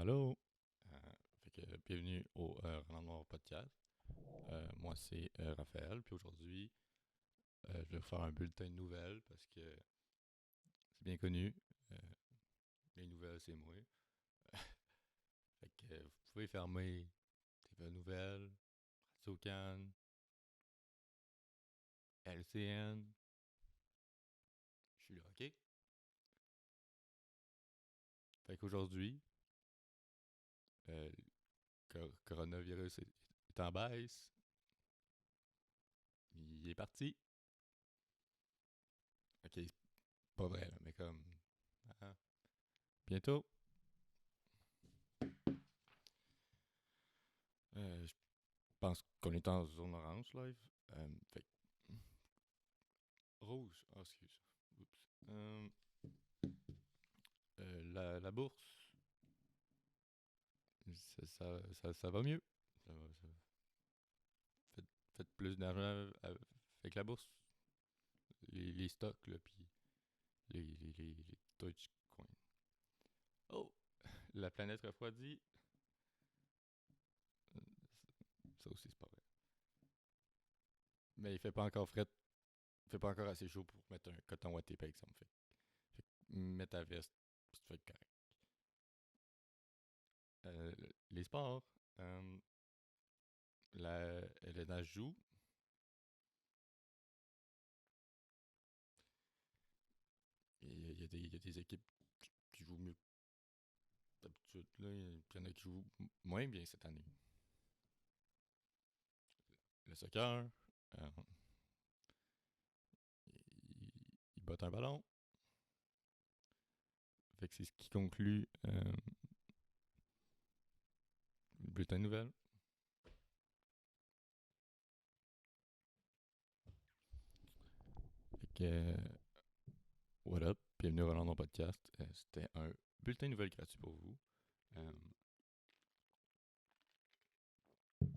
Allô? Bienvenue au Roland Noir Podcast. Moi, c'est Raphaël, puis aujourd'hui, je vais faire un bulletin de nouvelles parce que c'est bien connu. euh, les nouvelles, c'est moi. Vous pouvez fermer TV Nouvelles, Radio Can, LCN. Je suis là, OK? Fait qu'aujourd'hui, le coronavirus est en baisse. Il est parti. OK, c'est pas vrai, là, mais comme. Hein, bientôt. Je pense qu'on est en zone orange live. Fait que rouge, oh, excuse. Oups. La bourse, ça va mieux. Faites, faites plus d'argent avec la bourse. Les stocks, là, puis les Dogecoin. Oh! La planète refroidit. Euh, Ça aussi, c'est pas vrai. Mais il fait pas encore fret. Il fait pas encore assez chaud pour mettre un coton watté, par exemple. Fait que mets ta veste, puis tu vas être correct. Euh, les sports. Euh, Elena joue. Il y a des équipes qui jouent mieux que d'habitude. Là. Il y en a qui jouent moins bien cette année. Le soccer, euh, il, il botte un ballon. Fait que c'est ce qui conclut le bulletin de nouvelles. Fait que, what up? Bienvenue au Roland Podcast. C'était un bulletin de nouvelles gratuit pour vous. Euh, Puis,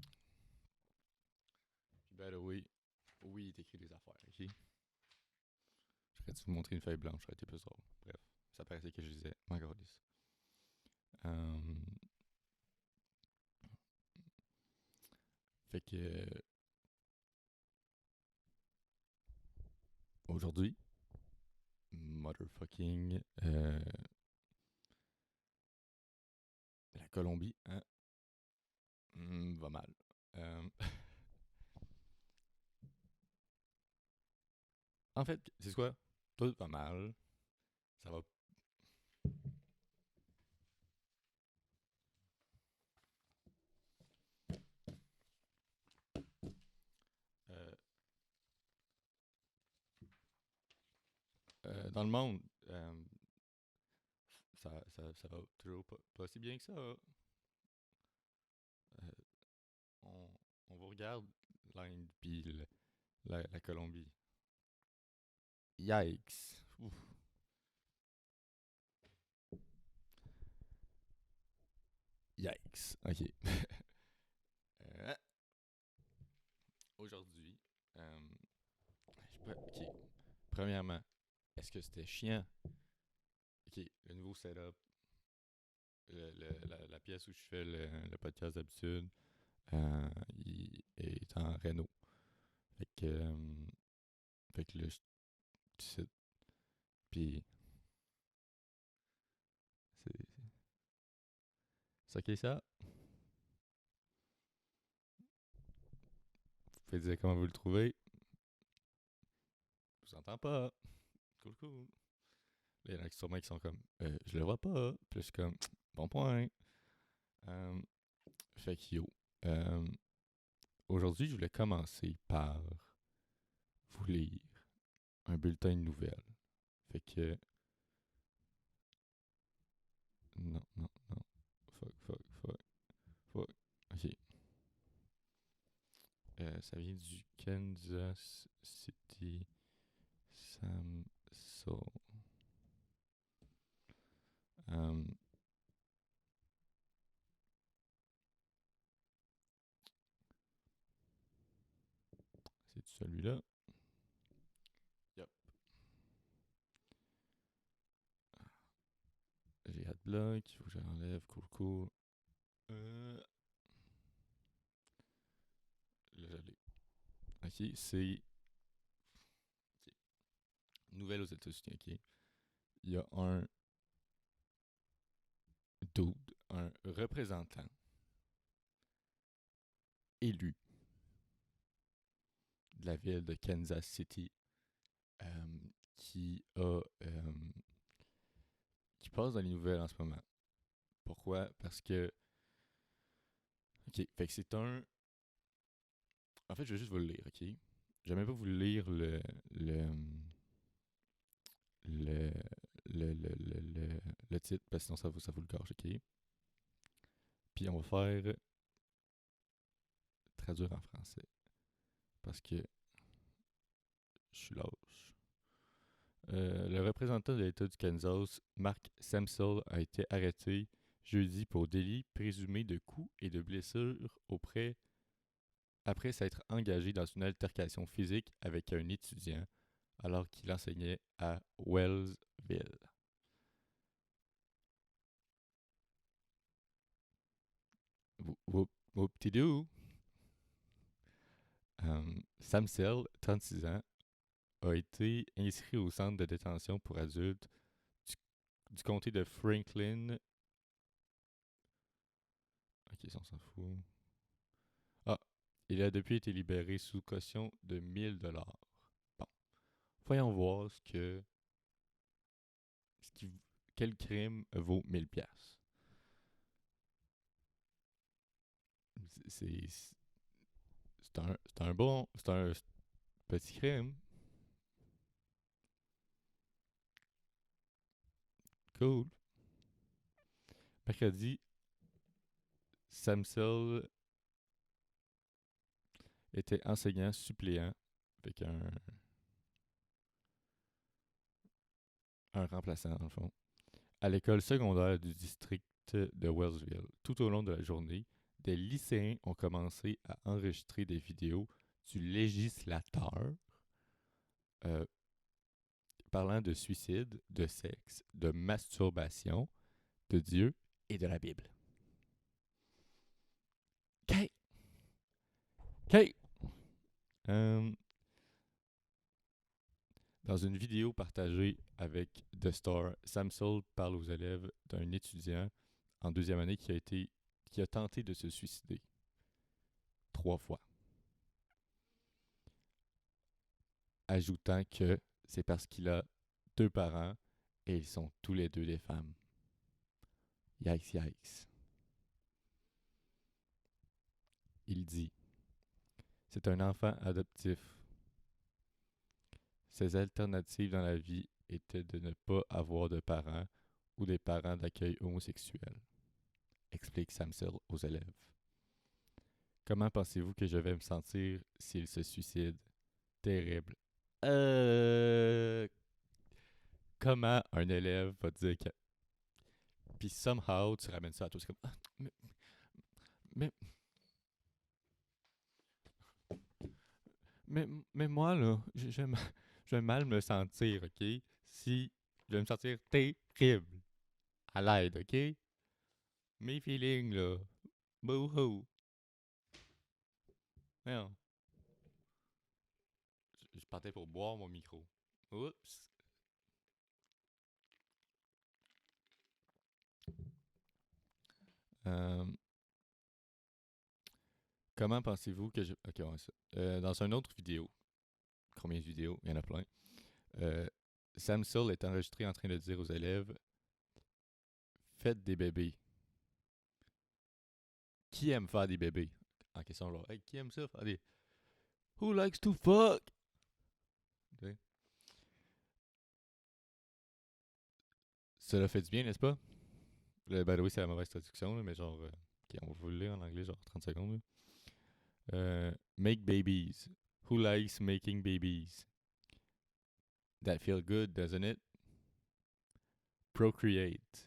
by the way, oui, il est écrit des affaires, ok? J'aurais dû vous montrer une feuille blanche, ça aurait été plus drôle. Bref, ça paraissait que je disais, ma gaudice. Fait que, aujourd'hui, motherfucking, la Colombie, hein, va mal. Euh, en fait, c'est quoi? Tout va mal. Ça va. euh, dans le monde, ça va toujours pas si bien que ça. On, on vous regarde l'Inde puis la Colombie. Yikes. Ouf. Yikes. OK. Euh, Aujourd'hui, OK. Premièrement, est-ce que c'était chiant? OK, le nouveau setup, la pièce où je fais le podcast d'habitude, il est en réno. Fait que, fait que là, je suis puis c'est ça qui est ça. Vous pouvez dire comment vous le trouvez. Je vous entends pas. Cool, cool. Là, il y en a qui sûrement qui sont comme, je le vois pas. Puis là, je suis comme, bon point. Euh, Fait que yo. Euh, Aujourd'hui, je voulais commencer par vous lire un bulletin de nouvelles. Fait que. Non, non, non. Fuck. Ok. Ça vient du Kansas City Samso. Euh, C'est celui-là. Yup. J'ai hâte là qu'il faut que j'enlève. Cool. Là, je l'ai. Ok, c'est. Ok. Nouvelle aux États-Unis, ok. Il y a un dude, un représentant élu de la ville de Kansas City euh, qui a. qui passe dans les nouvelles en ce moment. Pourquoi? Parce que. Ok, fait que c'est un. En fait, je vais juste vous le lire, ok? J'aime même pas vous lire le, le titre, parce que sinon ça vous le gâche, ok? Puis on va faire traduire en français, parce que je suis lâche. Le représentant de l'État du Kansas, Mark Samsel, a été arrêté jeudi pour délit présumé de coups et de blessures après s'être engagé dans une altercation physique avec un étudiant alors qu'il enseignait à Wellsville. Whoop-de-doo. Samsel, 36 ans, a été inscrit au centre de détention pour adultes du comté de Franklin. Ok, ça on s'en fout. Ah, il a depuis été libéré sous caution de 1000 $. Bon, voyons voir quel crime vaut 1000 $. C'est c'est un petit crime. Cool. Mercredi, Samsel était enseignant suppléant avec un remplaçant, dans le fond, à l'école secondaire du district de Wellsville. Tout au long de la journée, des lycéens ont commencé à enregistrer des vidéos du législateur euh, parlant de suicide, de sexe, de masturbation, de Dieu et de la Bible. OK. OK. Dans une vidéo partagée avec The Star, Samsel parle aux élèves d'un étudiant en deuxième année qui a tenté de se suicider 3 fois, ajoutant que c'est parce qu'il a 2 parents et ils sont tous les deux des femmes. Yikes, yikes. Il dit, c'est un enfant adoptif. Ses alternatives dans la vie étaient de ne pas avoir de parents ou des parents d'accueil homosexuels, explique Samsel aux élèves. Comment pensez-vous que je vais me sentir s'il se suicide? Terrible. Comment un élève va dire que. Puis somehow, tu ramènes ça à toi. C'est comme. Mais, mais moi, là, je vais mal me sentir, OK? Si je vais me sentir terrible. À l'aide, OK? Mes feelings, là. Boo-hoo. Non. Je partais pour boire mon micro. Oups. Euh, comment pensez-vous que je. Ok, ouais, ça. Dans une autre vidéo, combien de vidéos? Il y en a plein. Euh, Samsel est enregistré en train de dire aux élèves, faites des bébés. Qui aime faire des bébés? En question, genre, hey, qui aime ça faire des. Who likes to fuck? Okay. Cela fait du bien, n'est-ce pas? By the way, c'est la mauvaise traduction, là, mais genre, ok, on va vous le lire en anglais, genre 30 secondes. Make babies. Who likes making babies? That feel good, doesn't it? Procreate.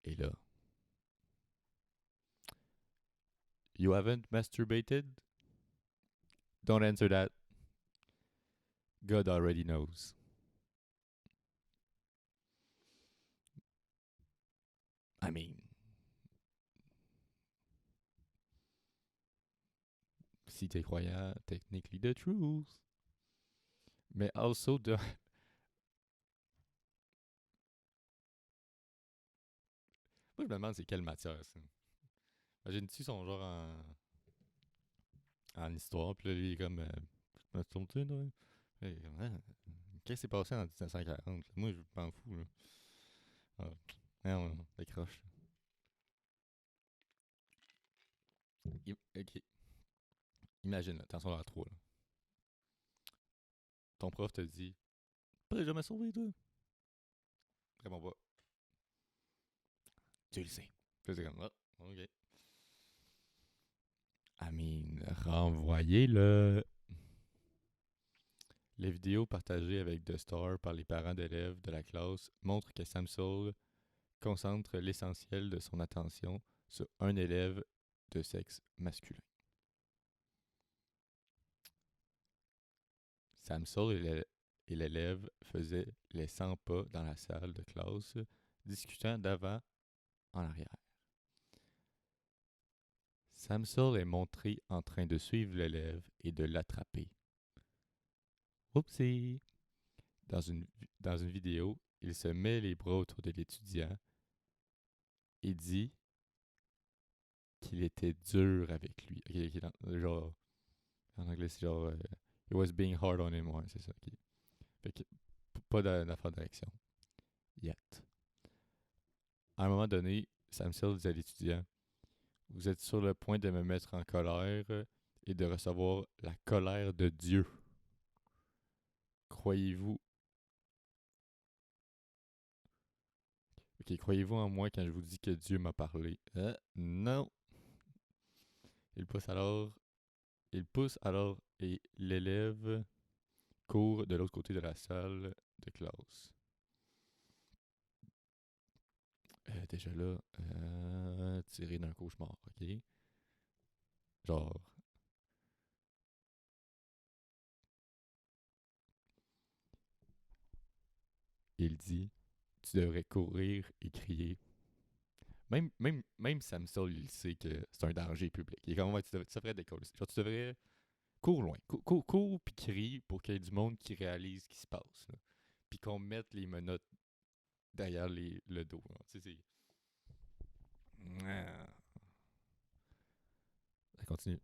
Et là, you haven't masturbated? Don't answer that. God already knows. I mean, si t'es croyant, technically the truth. Mais also, moi, je me demande c'est quelle matière, ça. Imagine-tu son genre en histoire, puis là, lui, il est comme. Je me tourne, tu là. Il est comme, hein, qu'est-ce qui s'est passé en 1940? Moi, je m'en fous, là. Ah, non, non, décroche. Ok. Imagine, là, attention à 3, là. Ton prof te dit, pas jamais sauvé, toi. Réponds pas. Tu le sais. Puis c'est comme, ah, ok. I mean, renvoyez-le. Les vidéos partagées avec The Star par les parents d'élèves de la classe montrent que Samsul concentre l'essentiel de son attention sur un élève de sexe masculin. Samsul et l'élève faisaient les 100 pas dans la salle de classe, discutant d'avant en arrière. Samsul est montré en train de suivre l'élève et de l'attraper. Oupsie! Dans une, dans une vidéo, il se met les bras autour de l'étudiant et dit qu'il était dur avec lui. Genre, en anglais, c'est genre He was being hard on him, ouais, c'est ça. Fait que pas d'affaire d'érection. Yet. À un moment donné, Samsel dit à l'étudiant, vous êtes sur le point de me mettre en colère et de recevoir la colère de Dieu. Croyez-vous croyez-vous en moi quand je vous dis que Dieu m'a parlé? Non. Il pousse alors Il pousse alors et l'élève court de l'autre côté de la salle de classe. Déjà là, tiré d'un cauchemar, ok? Genre, il dit, tu devrais courir et crier. Même Samsung, il sait que c'est un danger public. Il est comme, ouais, tu devrais décoller. Genre, tu devrais, cours loin. Cours puis crie pour qu'il y ait du monde qui réalise ce qui se passe. Là. Puis qu'on mette les menottes derrière le dos. Tu sais, c'est... Ça continue.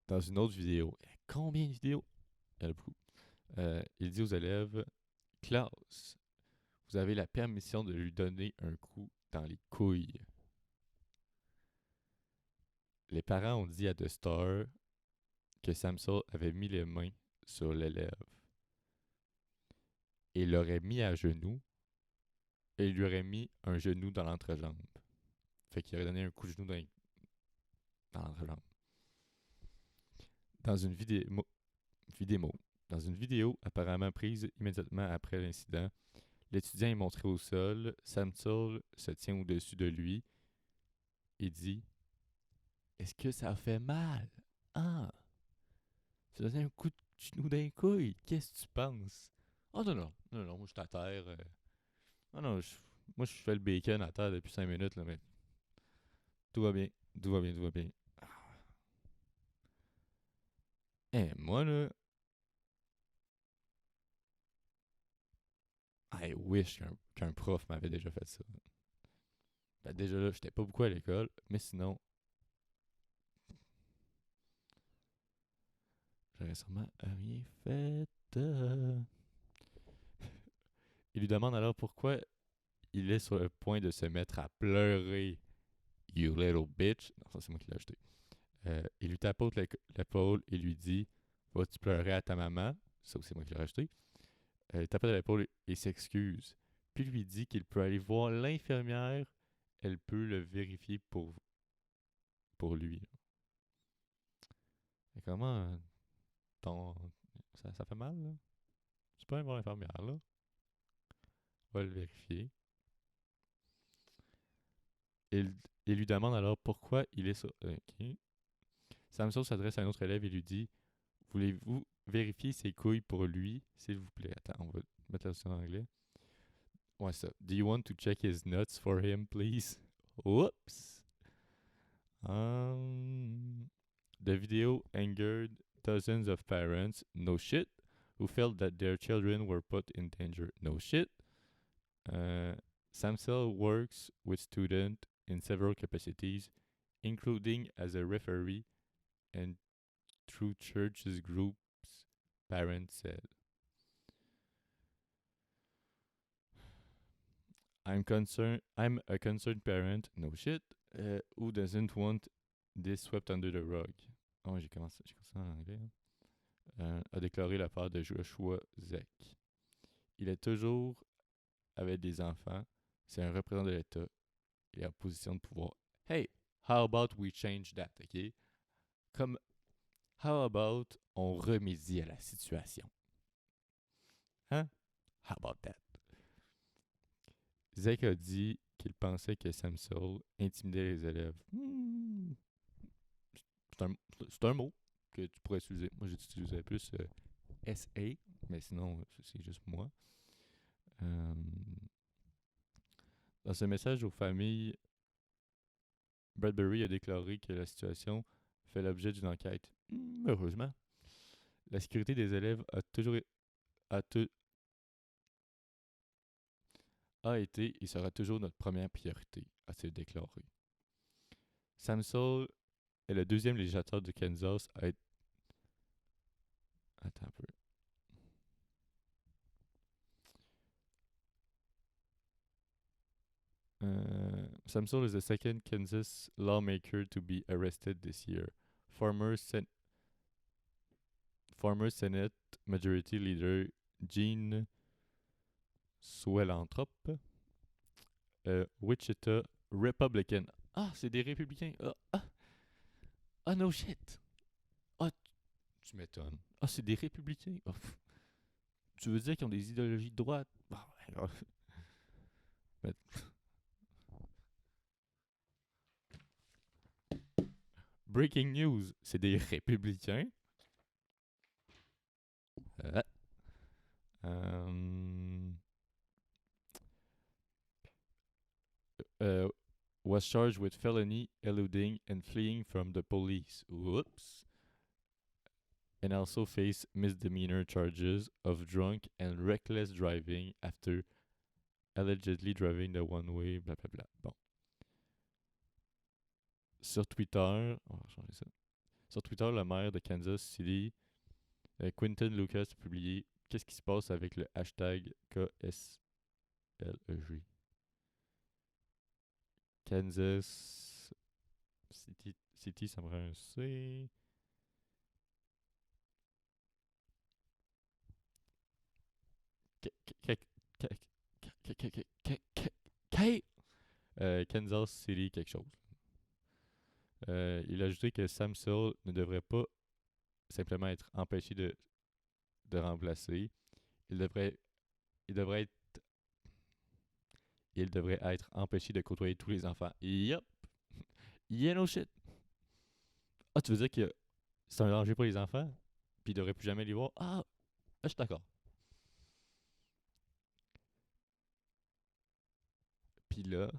Dans une autre vidéo, combien de vidéos? Il y en a beaucoup. Il dit aux élèves, classe, vous avez la permission de lui donner un coup dans les couilles. Les parents ont dit à The Star que Samson avait mis les mains sur l'élève et l'aurait mis à genoux et lui aurait mis un genou dans l'entrejambe. Fait qu'il aurait donné un coup de genou dans l'entrejambe. Dans une dans une vidéo apparemment prise immédiatement après l'incident, l'étudiant est montré au sol, Samsul se tient au-dessus de lui et dit est-ce que ça fait mal? Ah, tu donné un coup de genou d'un couille. Qu'est-ce que tu penses? Oh non, non, non, non, moi je suis à terre. Non, non, moi je fais le bacon à terre depuis 5 minutes, là, mais tout va bien, tout va bien, tout va bien. Moi là, I wish qu'un prof m'avait déjà fait ça. Ben, déjà là, j'étais pas beaucoup à l'école, mais sinon, j'aurais sûrement rien fait. Il lui demande alors pourquoi il est sur le point de se mettre à pleurer. You little bitch. Non, ça c'est moi qui l'ai ajouté. Il lui tapote l'épaule et lui dit vas-tu pleurer à ta maman? Ça aussi c'est moi qui l'ai rajouté. Il tapote l'épaule et s'excuse. Puis lui dit qu'il peut aller voir l'infirmière. Elle peut le vérifier pour lui. Et comment ton. Ça fait mal, là? Tu peux aller voir l'infirmière, là? On va le vérifier. Il, il lui demande alors pourquoi il est sur. Ok. Samson s'adresse à un autre élève et lui dit voulez-vous vérifier ses couilles pour lui, s'il vous plaît? Attends, on va mettre la version en anglais. Ouais, ça. Do you want to check his nuts for him, please? Whoops. Um, the video angered dozens of parents, no shit, who felt that their children were put in danger, no shit. Samsel works with students in several capacities, including as a referee and through churches groups, parents said. I'm a concerned parent, no shit, who doesn't want this swept under the rug. Oh, j'ai commencé en anglais. A déclaré la part de Joshua Zeck. Il est toujours avec des enfants. C'est un représentant de l'État. Il est en position de pouvoir. Hey, how about we change that, ok? Comme, how about on remédie à la situation? Hein? How about that? Zach a dit qu'il pensait que Samsel intimidait les élèves. C'est un mot que tu pourrais utiliser. Moi, j'utilisais plus SA, mais sinon, c'est juste moi. Dans ce message aux familles, Bradbury a déclaré que la situation fait l'objet d'une enquête. Heureusement. La sécurité des élèves a été et sera toujours notre première priorité, a-t-il déclaré. Samsel est le deuxième législateur du Kansas à être. Attends un peu. Samsel is the second Kansas lawmaker to be arrested this year. Former Senate Majority Leader Gene Swellentrop, Wichita Republican. Ah, c'est des républicains. Ah, no shit. Ah, tu m'étonnes. Ah, c'est des républicains. Oh, tu veux dire qu'ils ont des idéologies de droite? Mais- Breaking news, c'est des républicains. Was charged with felony, eluding, and fleeing from the police. Whoops. And also face misdemeanor charges of drunk and reckless driving after allegedly driving the one-way, blablabla. Bon. Sur Twitter, on va changer ça. Sur Twitter, le maire de Kansas City, Quinton Lucas, a publié qu'est-ce qui se passe avec le hashtag KSLEG. Kansas City, ça me rend un C. Kansas City quelque chose. Il a ajouté que Samsel ne devrait pas simplement être empêché de remplacer. Il devrait être empêché de côtoyer tous les enfants. Yup. Yeah, no shit. Ah, tu veux dire que c'est un danger pour les enfants? Puis il devrait plus jamais les voir? Ah, je suis d'accord. Puis là,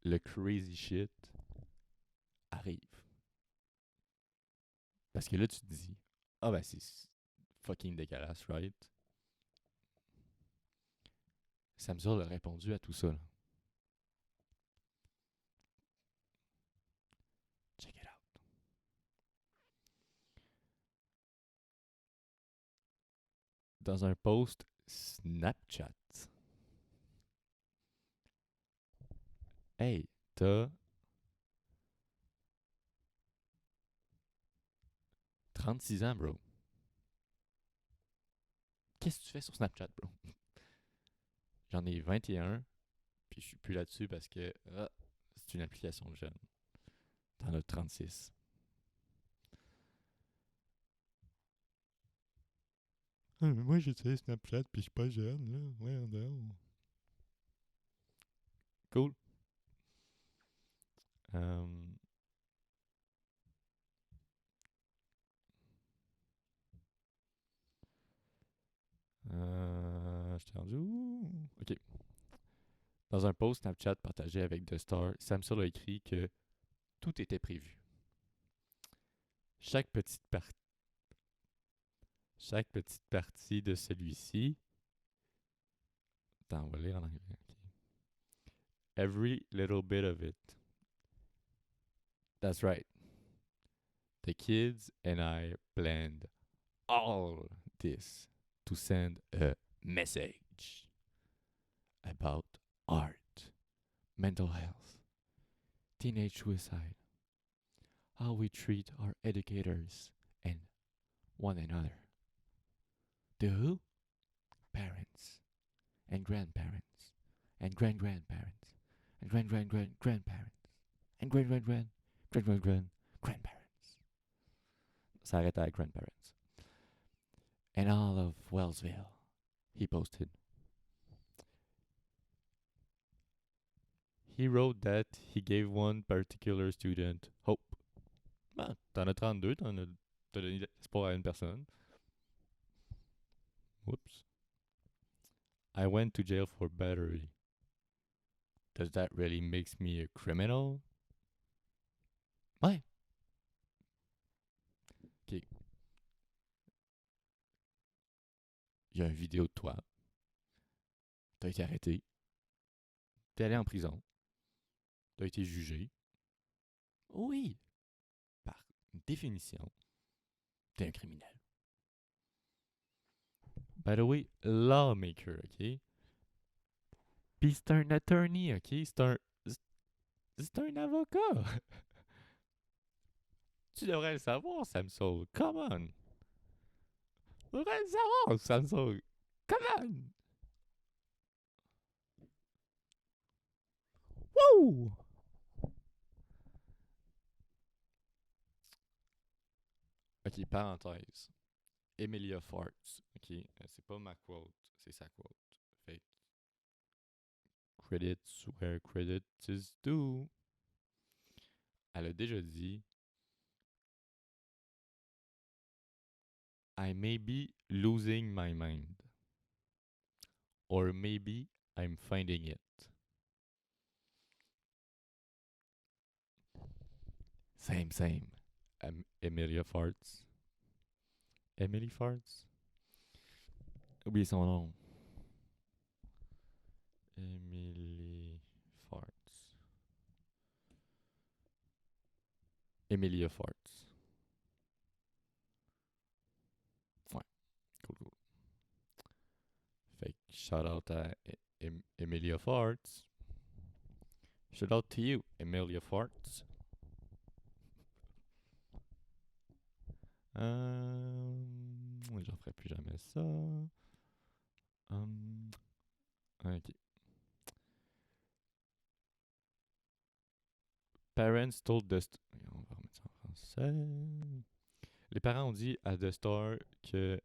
le crazy shit arrive. Parce que là, tu te dis, ah ben c'est fucking dégueulasse, right? Samsung a répondu à tout ça. Là. Check it out. Dans un post Snapchat. Hey, t'as 36 ans, bro. Qu'est-ce que tu fais sur Snapchat, bro? J'en ai 21, puis je suis plus là-dessus parce que c'est une application de jeune. T'en as 36. Moi, j'utilise Snapchat, puis je suis pas jeune, là. Ouais, non. Cool. Je t'ai rendu où? Ok. Dans un post Snapchat partagé avec The Star, Samsung a écrit que tout était prévu. Chaque petite, par- Chaque petite partie de celui-ci. Attends, on va lire en anglais. Ok. Every little bit of it. That's right. The kids and I planned all this to send a message about art, mental health, teenage suicide, how we treat our educators and one another. The who? Parents and grandparents and grand-grandparents and grand-grand-grand-grandparents and grand-grand-grand-grand-grand-grandparents. Ça arrête à grandparents. And all of Wellsville, he posted. He wrote that he gave one particular student hope. Ben, t'en as 32, t'as donné l'espoir à une personne. Whoops. I went to jail for battery. Does that really make me a criminal? Ouais. Ok. Il y a une vidéo de toi. T'as été arrêté. T'es allé en prison. T'as été jugé. Oui. Par définition, t'es un criminel. By the way, lawmaker, ok? Puis c'est un attorney, ok? C'est un avocat. Tu devrais le savoir, Samsung. Come on. Tu devrais le savoir, Samsung. Come on. Woo! Ok, parenthèse. Emilia Farts. Ok, c'est pas ma quote, c'est sa quote. Fait que credits where credit is due. Elle a déjà dit I may be losing my mind. Or maybe I'm finding it. Same, same. Emilia Farts. Emily Farts? Oubliez son nom. Emily Farts. Emilia Farts. Ouais, cool, cool. Fait que shout out à Emilia Farts. Shout out to you, Emilia Farts. J'en ferai plus jamais ça. Ok. Parents told the... On va remettre ça en français. Les parents ont dit à The Star que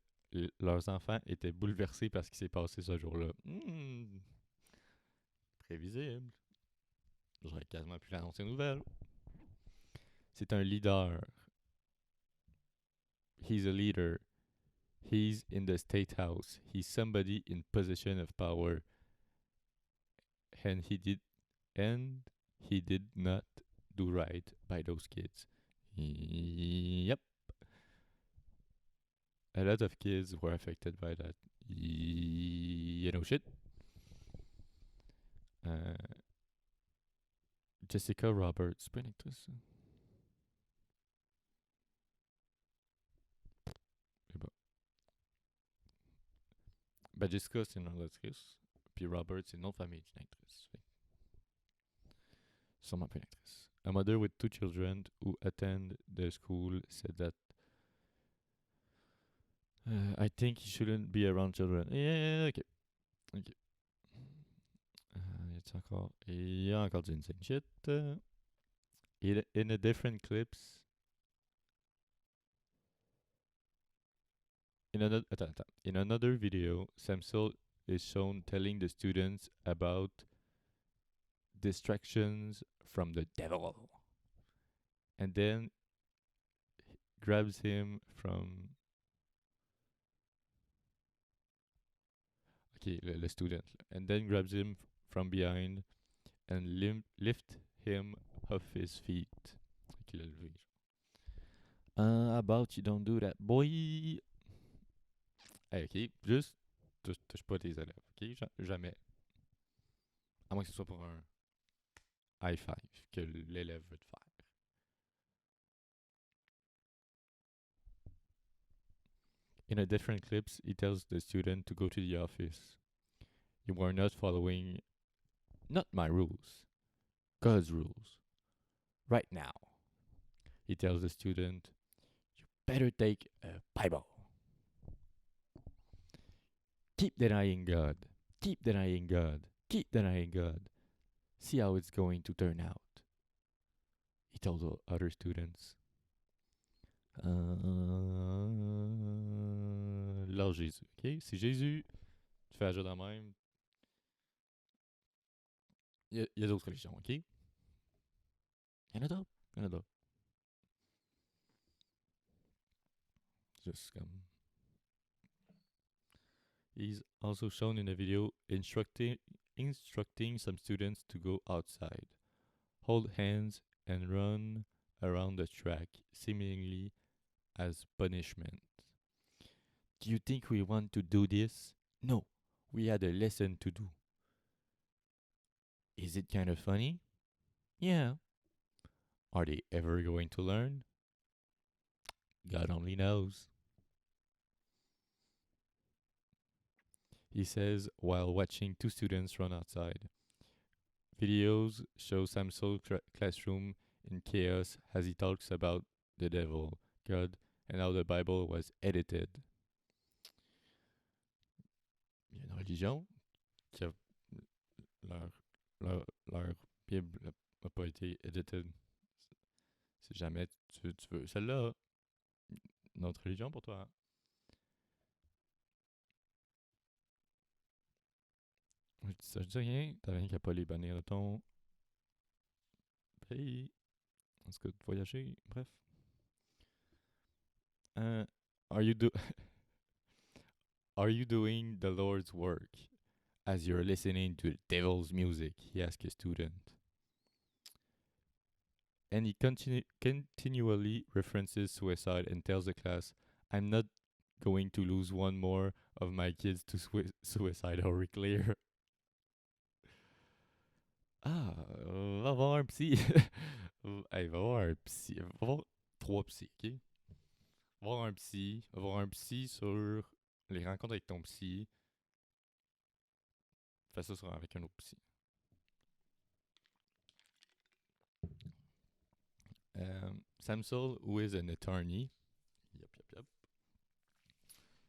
leurs enfants étaient bouleversés par ce qui s'est passé ce jour-là. Prévisible. J'aurais quasiment pu l'annoncer une nouvelle. C'est un leader. He's a leader. He's in the state house. He's somebody in position of power. And he did not do right by those kids. Yep. A lot of kids were affected by that. You know shit. Jessica Roberts, pas une actrice. Ben Jessica, c'est une autre actrice. Puis Robert, c'est une autre famille d'une actrice. Sûrement pas une actrice. A mother with two children who attend the school said that I think he shouldn't be around children. Yeah, ok. Ok. Il y a encore du insane shit. In a different clips. In another video, Samsel is shown telling the students about distractions from the devil. And then grabs him from... Ok, le student. And then grabs him from behind and lift him off his feet. Qu'il a levé. About you don't do that, boy. Hey, ok, juste touche pas tes élèves, ok? Jamais. À moins que ce soit pour un high five que l'élève veut te faire. In a different clips, he tells the student to go to the office. You are not following not my rules, God's rules. Right now. He tells the student, you better take a Bible. Keep denying God. Keep denying God. Keep denying God. See how it's going to turn out. He told the other students. Là, Jésus. Ok? Si Jésus, tu fais agir de même, il y a d'autres religions, ok? Il y en a d'autres. Il y en a d'autres. Just comme. He's also shown in a video instructing some students to go outside, hold hands, and run around the track, seemingly as punishment. Do you think we want to do this? No, we had a lesson to do. Is it kind of funny? Yeah. Are they ever going to learn? God only knows. He says while watching two students run outside. Videos show Sam's classroom in chaos as he talks about the devil, God, and how the Bible was edited. Il y a une religion qui a leur Bible n'a pas été edited. Si jamais tu veux celle-là, notre religion pour toi. Ça je dis rien, t'as rien qu'à pas les bannir de ton pays. Est-ce que de voyager, bref. Are you Are you doing the Lord's work as you're listening to the devil's music? He asked a student. And he continually references suicide and tells the class, I'm not going to lose one more of my kids to suicide. Are we clear? Ah, va voir un psy. Hey, va voir un psy. Va voir 3 psys, ok? Va voir un psy. Va voir un psy sur les rencontres avec ton psy. Fais ça avec un autre psy. Samsel, who is an attorney. Yep.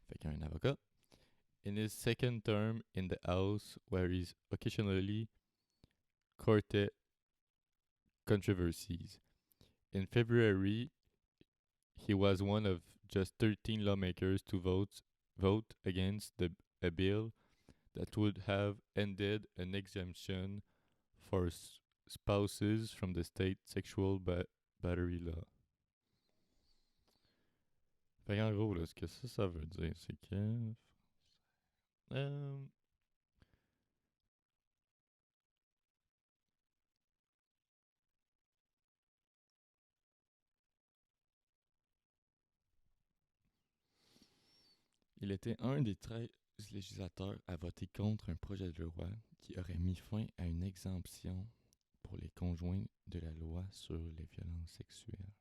Fait qu'un avocat. In his second term in the House, where he's occasionally courted controversies. In February, he was one of just 13 lawmakers to vote against a bill that would have ended an exemption for spouses from the state sexual battery law. Fait en gros, là, ce que ça veut dire, c'est que... il était un des 13 législateurs à voter contre un projet de loi qui aurait mis fin à une exemption pour les conjoints de la loi sur les violences sexuelles.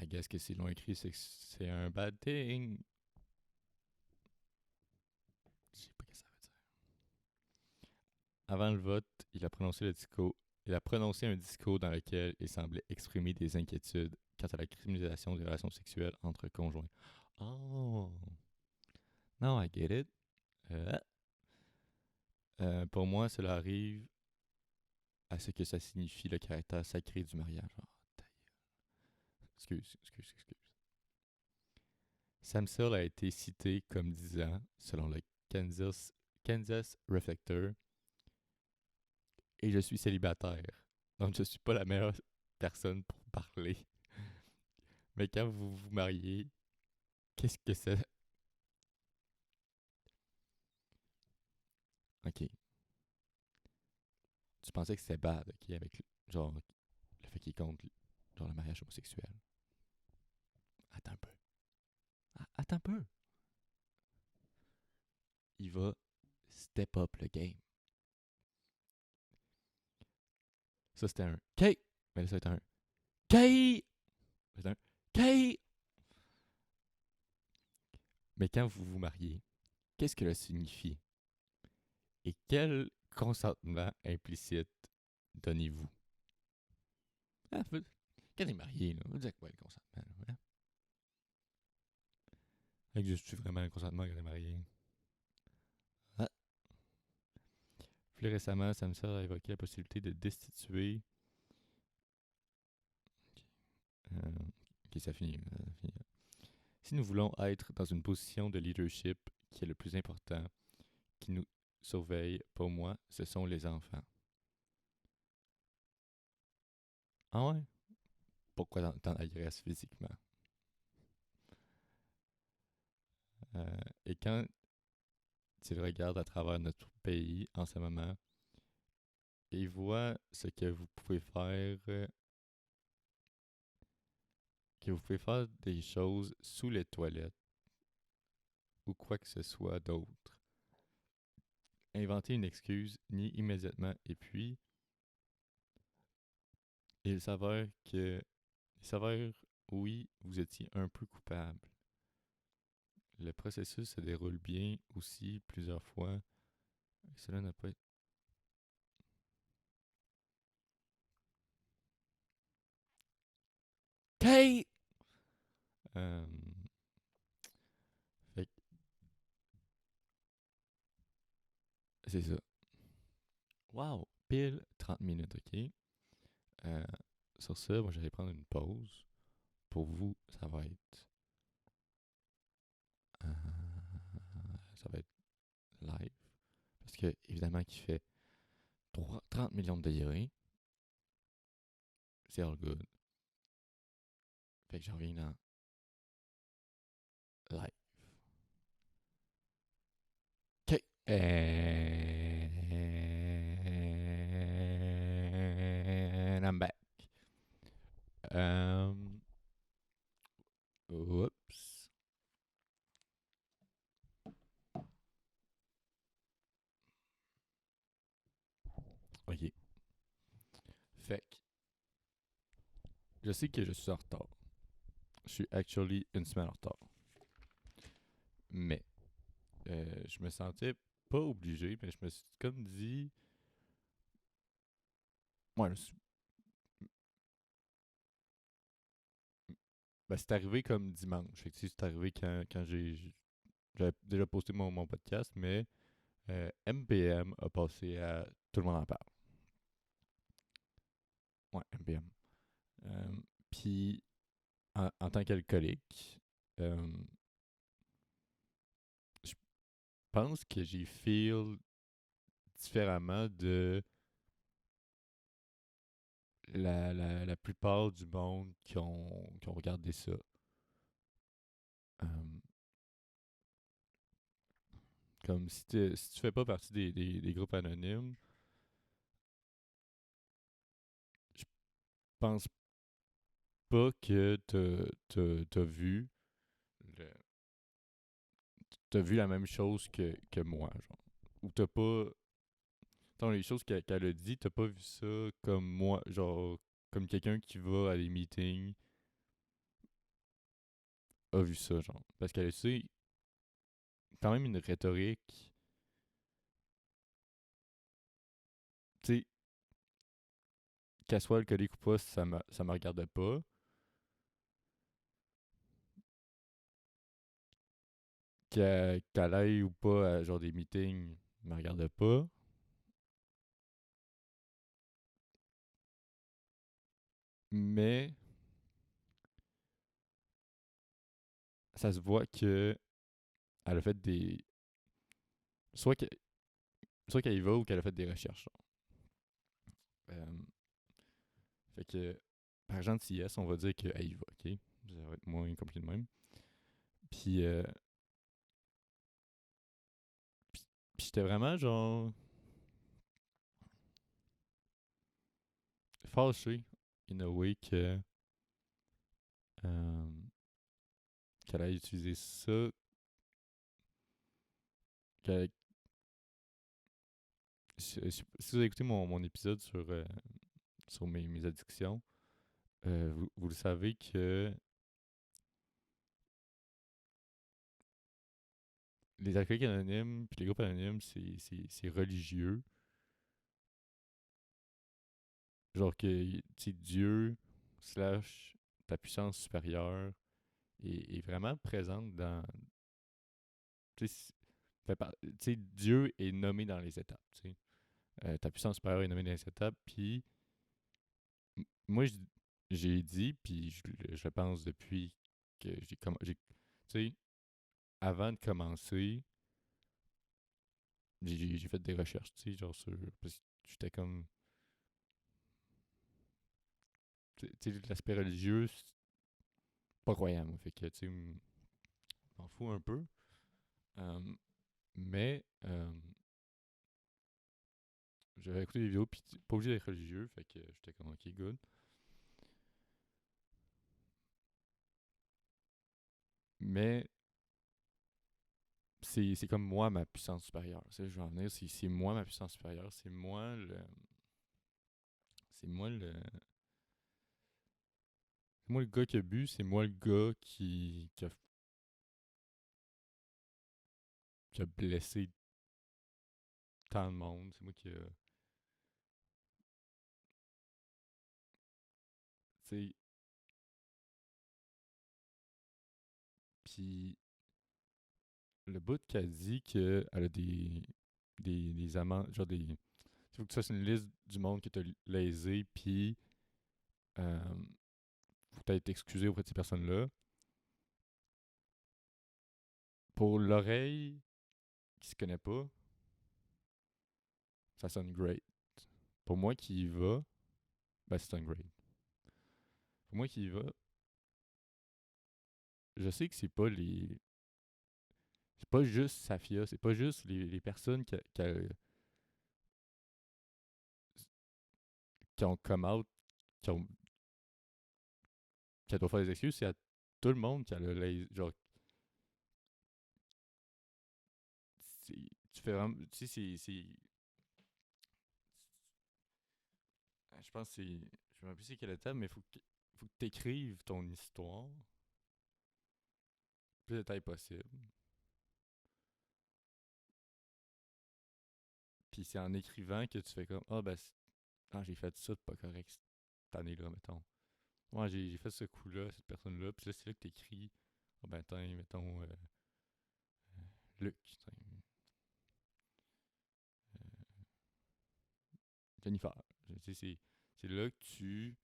I guess que s'ils l'ont écrit, c'est que c'est un bad thing. Je sais pas ce que ça veut dire. Avant le vote, il a prononcé un discours dans lequel il semblait exprimer des inquiétudes quant à la criminalisation des relations sexuelles entre conjoints. Oh! Now I get it. Pour moi, cela arrive à ce que ça signifie le caractère sacré du mariage. Oh, excuse. Samsel a été cité comme disant, selon le Kansas Reflector, et je suis célibataire, donc je suis pas la meilleure personne pour parler. Mais quand vous vous mariez, Qu'est-ce que c'est? Ok. Tu pensais que c'était bad, ok, avec genre le fait qu'il compte genre le mariage homosexuel. Attends un peu. Attends un peu. Il va step up le game. Ça, c'était un K. Mais là, ça va être un K. C'est un K. Mais quand vous vous mariez, qu'est-ce que ça signifie? Et quel consentement implicite donnez-vous? Ah, quand t'es marié, là, vous dites quoi le consentement? Là, hein? Existe-tu vraiment un consentement quand t'es marié? Ah. Plus récemment, Samsung a évoqué la possibilité de destituer. Ok, ça finit. Si nous voulons être dans une position de leadership qui est le plus important, qui nous surveille, pour moi, ce sont les enfants. Ah ouais? Pourquoi t'en agresses physiquement? Et quand tu regardes à travers notre pays en ce moment et vois ce que vous pouvez faire des choses sous les toilettes ou quoi que ce soit d'autre. Inventer une excuse, ni immédiatement, et puis il s'avère, oui, vous étiez un peu coupable. Le processus se déroule bien aussi plusieurs fois. Et cela n'a pas été. Kate! Euh, fait que c'est ça. Wow! Pile 30 minutes, ok? Euh, sur ça, moi, j'allais prendre une pause. Pour vous, ça va être live. Parce que, évidemment, qu'il fait 30 millions de degrés. C'est all good. Fait que j'en reviens dans live. OK. And I'm back. Oups. OK. Fait que, je sais que je suis en retard. Je suis actually une semaine en retard. Mais, je me sentais pas obligé, mais je me suis comme dit. Moi, ben, c'est arrivé comme dimanche. Fait que, c'est arrivé quand j'avais déjà posté mon podcast, mais MPM a passé à Tout le monde en parle. Ouais, MPM. Euh, Puis, en tant qu'alcoolique, euh, je pense que j'ai feel différemment de la plupart du monde qui ont regardé ça. Euh, Comme si tu fais pas partie des groupes anonymes, je pense pas que le- t'as vu la même chose que moi, genre. Ou t'as pas. Attends, les choses qu'elle a dit, t'as pas vu ça comme moi, genre, comme quelqu'un qui va à des meetings a vu ça, genre. Parce qu'elle a, tu sais, quand même une rhétorique, tu sais, qu'elle soit alcoolique ou pas, ça me regarde pas. Qu'elle aille ou pas à genre des meetings, me regarde pas. Mais ça se voit que elle a fait des. Soit que- soit qu'elle y va ou qu'elle a fait des recherches. Euh, Fait que, par gentillesse, on va dire qu'elle y va, ok? Ça va être moins compliqué de même. Puis, puis, puis j'étais vraiment genre fâché, in a way, euh, qu'elle ait utilisé ça, qu'elle- si vous avez écouté mon épisode sur mes addictions, vous le savez que les alcooliques anonymes puis les groupes anonymes, c'est religieux. Genre que, tu sais, Dieu slash ta puissance supérieure est vraiment présente dans. Tu sais, tu sais, Dieu est nommé dans les étapes. Tu sais. Ta puissance supérieure est nommée dans les étapes. Puis, moi, j'ai dit, puis je le pense depuis que tu sais, avant de commencer, j'ai fait des recherches, tu sais, genre sur. Parce que j'étais comme. Tu sais, l'aspect religieux, c'est pas croyant, moi. Fait que, tu sais, m'en fous un peu. Euh, mais j'avais écouté des vidéos, puis pas obligé d'être religieux, fait que j'étais comme ok, good. Mais c'est comme moi ma puissance supérieure. Tu sais, je veux en venir, c'est moi ma puissance supérieure, c'est moi le gars qui a bu, c'est moi le gars qui a blessé tant de monde, c'est moi qui a, tu sais, puis le bout qu'elle dit qu'elle a des amants, genre des, il faut que tu fasses une liste du monde qui t'a lésé, puis euh, faut être excusé auprès de ces personnes-là. Pour l'oreille qui se connaît pas, ça sonne great. Pour moi qui y va, ben ça sonne great. Pour moi qui y va, je sais que c'est pas juste Safia, c'est pas juste les personnes qui ont come out, qui ont qui doivent faire des excuses, c'est à tout le monde qui a le genre tu fais vraiment, tu sais je pense que c'est, je me rappelle plus c'est quelle étape, mais faut que tu écrives ton histoire le plus de détails possible. Puis c'est en écrivant que tu fais comme ah ben j'ai fait ça de pas correct cette année-là, mettons. Ouais, j'ai fait ce coup-là, cette personne-là, puis là c'est là que t'écris ah ben attends, mettons Luc, Jennifer. C'est là que tu.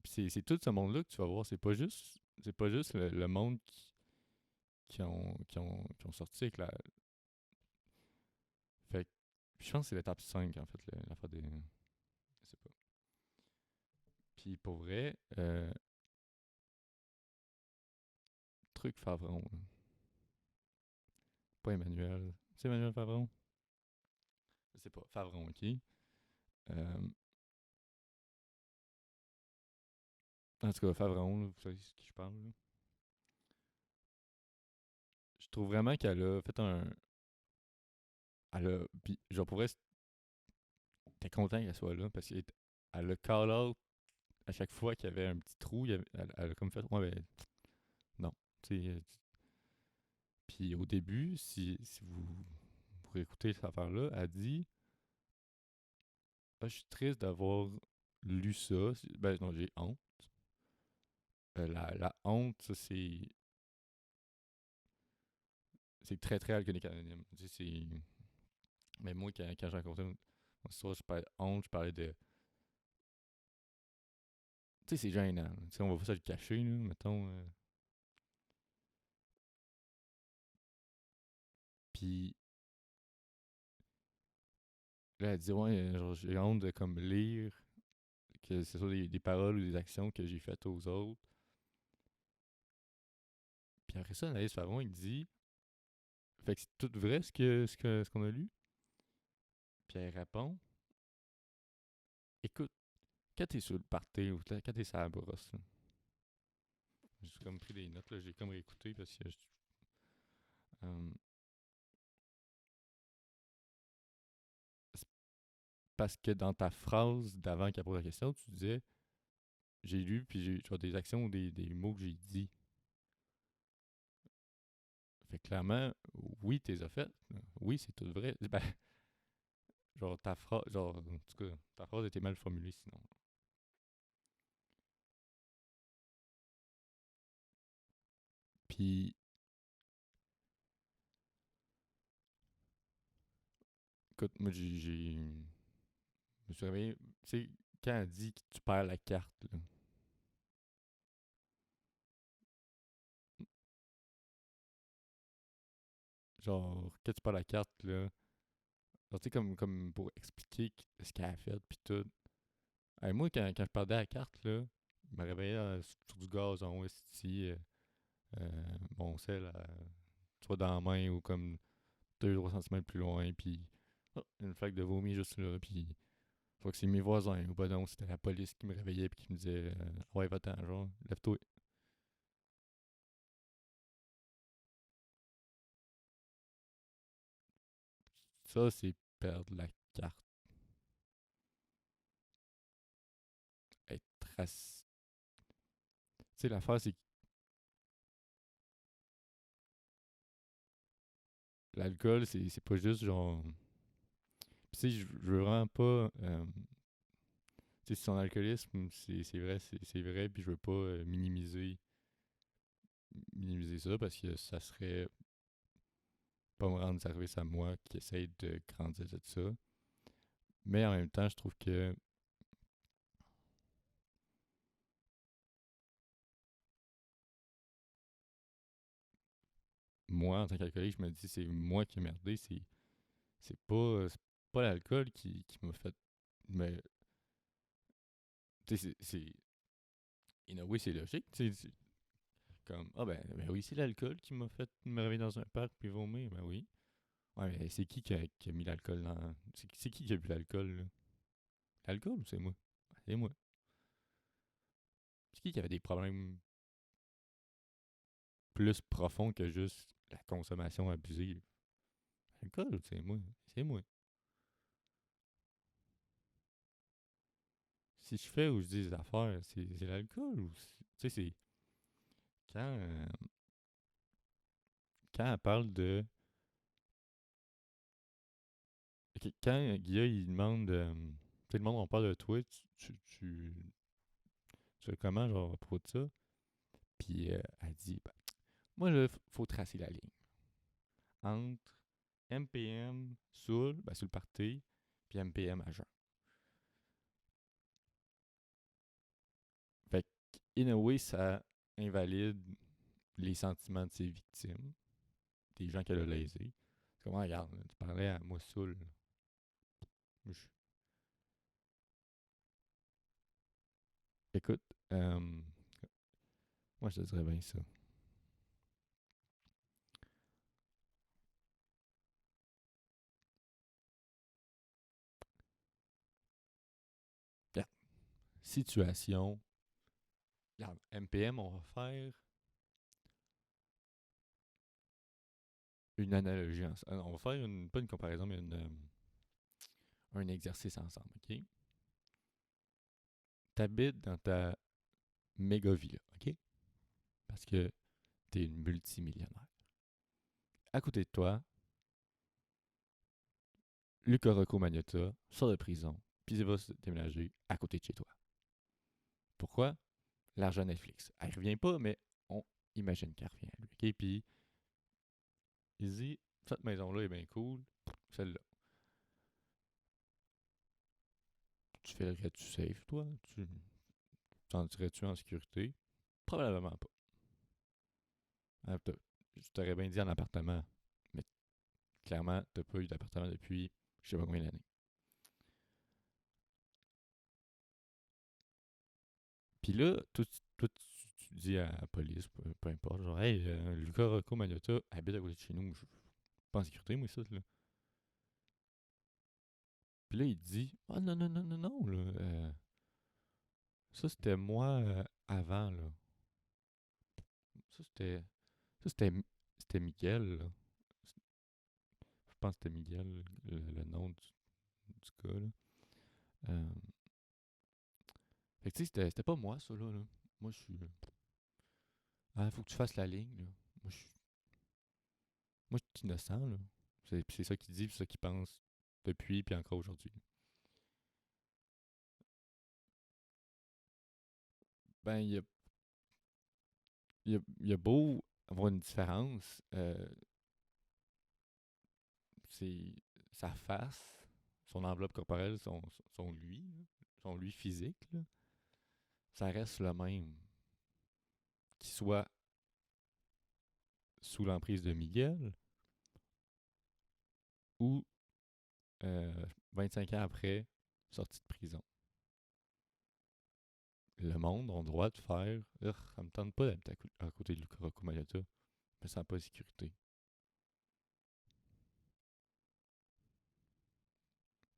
Puis c'est tout ce monde-là que tu vas voir. C'est pas juste le monde qui ont sorti avec la. Fait que je pense que c'est l'étape 5 en fait, l'affaire des. Je sais pas. Puis pour vrai, truc Favron. Là. Pas Emmanuel. C'est Emmanuel Favron? Je sais pas. Favron, ok. En tout cas, Favron, là, vous savez ce qui je parle. Là. Je trouve vraiment qu'elle a fait un. Elle a. Puis, genre, pour vrai, t'es content qu'elle soit là parce qu'elle a call out à chaque fois qu'il y avait un petit trou. Elle a comme fait. Ouais, ben, non. Tu sais, puis au début, si vous réécoutez cette affaire-là, elle dit ah, je suis triste d'avoir lu ça. Ben non, j'ai honte. La honte, ça, c'est très très alcoolique anonyme. Tu sais, mais moi, quand j'ai raconté mon histoire, je parlais de honte, je parlais de. Tu sais, c'est gênant. Tu sais, on va pas se le cacher, là, mettons. Puis là, elle dit ouais, genre, j'ai honte de comme lire que ce soit des paroles ou des actions que j'ai faites aux autres. Puis après ça, Anaïs Favron, il dit, fait que c'est tout vrai ce qu'on a lu? Puis elle répond, écoute, quand t'es sur le party ou quand t'es sur la brosse, là, j'ai comme pris des notes, là, j'ai comme réécouté parce que euh, c'est parce que dans ta phrase d'avant qu'elle pose la question, tu disais j'ai lu puis j'ai genre des actions ou des mots que j'ai dit. Fait que clairement, oui, t'es as fait. Oui, c'est tout vrai. Ben, genre ta phrase, genre en tout cas, ta phrase était mal formulée sinon. Puis écoute, moi je me suis réveillé, tu sais, quand elle dit que tu perds la carte, là, genre, quand tu perds la carte, là, genre, tu sais, comme pour expliquer ce qu'elle a fait, puis tout. Hey, moi, quand je perdais la carte, là, je me réveillais sur du gazon, ici, mon sel, soit dans la main ou comme 2-3 centimètres plus loin, puis une flaque de vomi juste là, puis je crois que c'est mes voisins, ou pas non, c'était la police qui me réveillait puis qui me disait ouais, va-t'en, genre, lève-toi. Ça, c'est perdre la carte. Être assis. Tu sais, l'affaire, c'est que l'alcool, c'est pas juste genre. Tu sais, je veux vraiment pas. Tu sais, son alcoolisme, c'est vrai, c'est vrai, puis je veux pas minimiser ça parce que ça serait pas me rendre service à moi qui essaye de grandir de ça. Mais en même temps, je trouve que moi, en tant qu'alcoolique, je me dis c'est moi qui ai merdé, c'est pas l'alcool qui m'a fait. Mais, tu sais, in a way, c'est logique. Tu sais, c'est comme, ah ben oui, c'est l'alcool qui m'a fait me réveiller dans un parc puis vomir, ben oui. Ouais, mais c'est qui a mis l'alcool dans. C'est qui a bu l'alcool, là? L'alcool ou c'est moi? Ben, c'est moi. C'est qui avait des problèmes plus profonds que juste la consommation abusive? L'alcool, c'est moi. C'est moi. Si je fais ou je dis des affaires, c'est l'alcool ou. Tu sais, c'est. Quand, euh, quand elle parle de. Quand Guilla, il demande. Tu sais, le monde, on parle de toi, tu fais comment, genre, à propos de ça? Puis elle dit, ben, moi, là, faut tracer la ligne entre MPM Soul, ben, sur le party, puis MPM à jeun. Fait que, in a way, ça invalide les sentiments de ses victimes, des gens qu'elle a lésés. C'est comme, regarde, là, tu parlais à moi Soul. Écoute, moi, je te dirais bien ça. Regarde, situation. Regarde, MPM, on va faire une analogie ensemble. On va faire pas une comparaison, mais un exercice ensemble, OK? T'habites dans ta méga villa, OK? Parce que t'es une multimillionnaire. À côté de toi, Luca Rocco Magnotta sort de prison, puis il va se déménager à côté de chez toi. Pourquoi? L'argent Netflix. Elle revient pas, mais on imagine qu'elle revient à lui, OK? Puis il dit, cette maison-là est bien cool, celle-là. Tu ferais-tu safe, toi? Tu t'en sentirais-tu en sécurité? Probablement pas. Je t'aurais bien dit en appartement, mais clairement, t'as pas eu d'appartement depuis je sais pas combien d'années. Puis là, toi, dis à la police, peu importe, genre, hey, Luca Rocco Magnotta habite à côté de chez nous, je suis pas en sécurité, moi, ça, là. Puis là, il dit, ah non, non, non, non, non, là, ça c'était moi avant, là. Ça c'était. Ça c'était Miguel, là. Je pense que c'était Miguel, le nom du gars, là. Euh, Fait que tu sais, c'était pas moi, ça, là. Moi, je suis. Ah, faut que tu fasses la ligne, là. Moi, je suis. Moi, je suis innocent, là. C'est ça qu'il dit, c'est ça qu'il pense depuis, puis encore aujourd'hui. Ben, il y a beau avoir une différence, c'est sa face, son enveloppe corporelle, son lui, là, son lui physique, là, ça reste le même. Qu'il soit sous l'emprise de Miguel ou 25 ans après, sorti de prison. Le monde a le droit de faire ça me tente pas d'habiter à côté de Luca Rocco Maillota, je me sens pas en sécurité.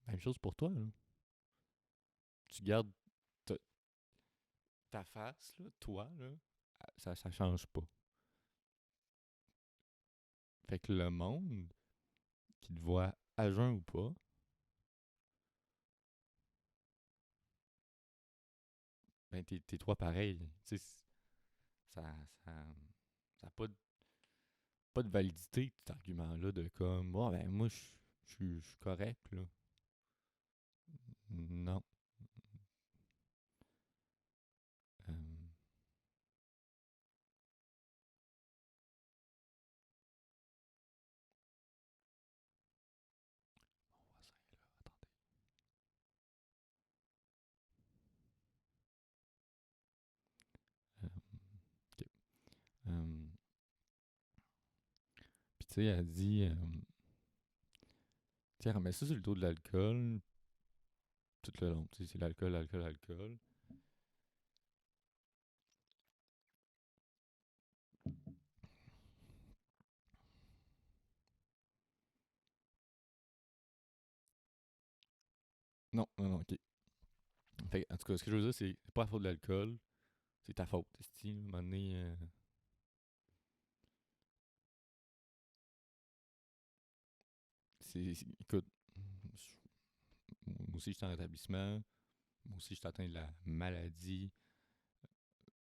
Même chose pour toi, là. Tu gardes ta, ta face, là, toi, là, ça change pas. Fait que le monde qui te voit à jeun ou pas, ben t'es toi pareil. Tu sais, ça, ça, ça a pas de validité, cet argument-là, de comme, oh, ben moi, je suis correct, là. Non. Euh, ok. Euh, Puis tu sais, elle dit, tiens, remets ça sur le dos de l'alcool tout le long. Tu sais, c'est l'alcool, l'alcool, l'alcool. Non, non, non, ok. Fait, en tout cas, ce que je veux dire, c'est pas la faute de l'alcool, c'est ta faute. À un moment donné, écoute, moi aussi, je suis en rétablissement. Moi aussi, je suis atteint de la maladie.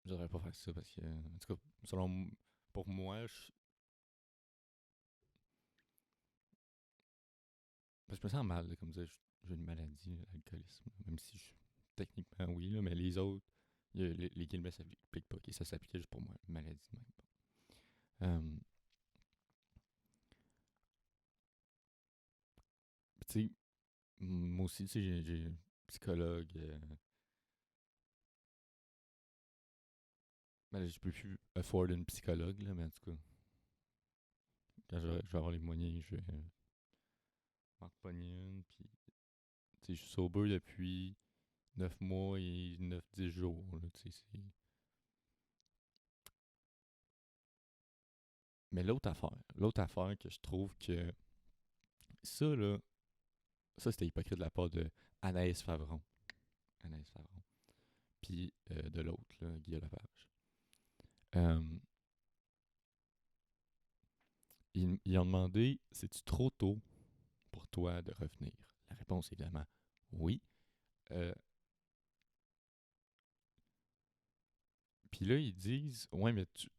Je devrais pas faire ça parce que, en tout cas, pour moi, parce que je me sens mal, là, comme dire, j'ai une maladie, l'alcoolisme. Même si techniquement, oui, là, mais les autres, les guillemets s'appliquent pas. Ok, ça s'appliquait juste pour moi, maladie même. Euh, Tu sais, moi aussi, tu sais, j'ai un psychologue. Ben, je peux plus afford une psychologue, là, mais en tout cas, quand je vais avoir les moyens, je vais m'en pogner une. Puis, tu sais, je suis sober depuis 9 mois et 9 10 jours, là, tu sais, Mais l'autre affaire que je trouve que ça, là, ça, c'était hypocrite de la part de Anaïs Favron. Anaïs Favron. Puis de l'autre, là, Guy Lepage. Euh, ils ont demandé, c'est-tu trop tôt pour toi de revenir? La réponse est évidemment oui. Euh, Puis là, ils disent, ouais, mais tu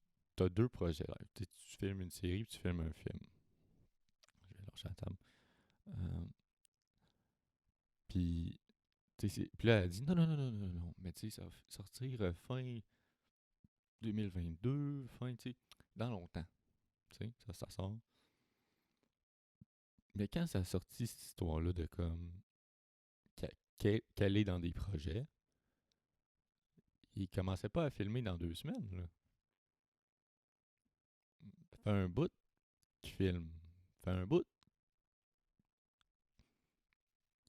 as deux projets là. Tu filmes une série, puis tu filmes un film. Je vais lâcher la table. Euh, puis, puis là, elle dit, non, non, non, non, non, non. Mais tu sais, ça va sortir fin 2022, fin, tu sais, dans longtemps. Tu sais, ça sort. Mais quand ça a sorti cette histoire-là de comme qu'elle est dans des projets, il commençait pas à filmer dans 2 semaines, là. Ça fait un bout qu'il filme. Ça fait un bout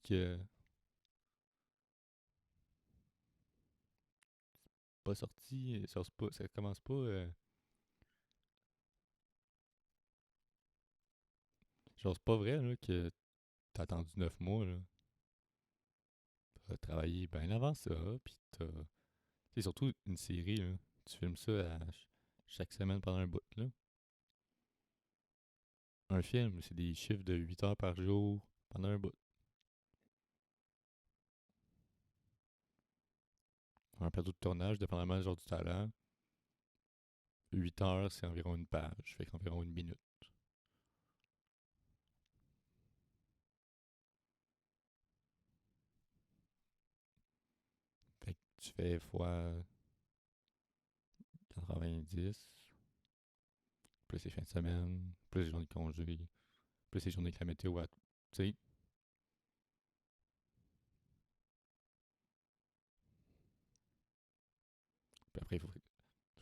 que pas sorti, ça commence pas. Genre, c'est pas vrai là, que t'as attendu 9 mois. Là. T'as travaillé bien avant ça, pis t'as. C'est surtout une série, là. Tu filmes ça chaque semaine pendant un bout, là. Un film, c'est des chiffres de 8 heures par jour pendant un bout. Un plateau de tournage, dépendamment du genre du talent, 8 heures, c'est environ une page, fait qu'environ une minute. Fait que tu fais fois 90, plus les fins de semaine, plus les journées de congé, plus les journées que la météo a. Tu sais, puis après, faut que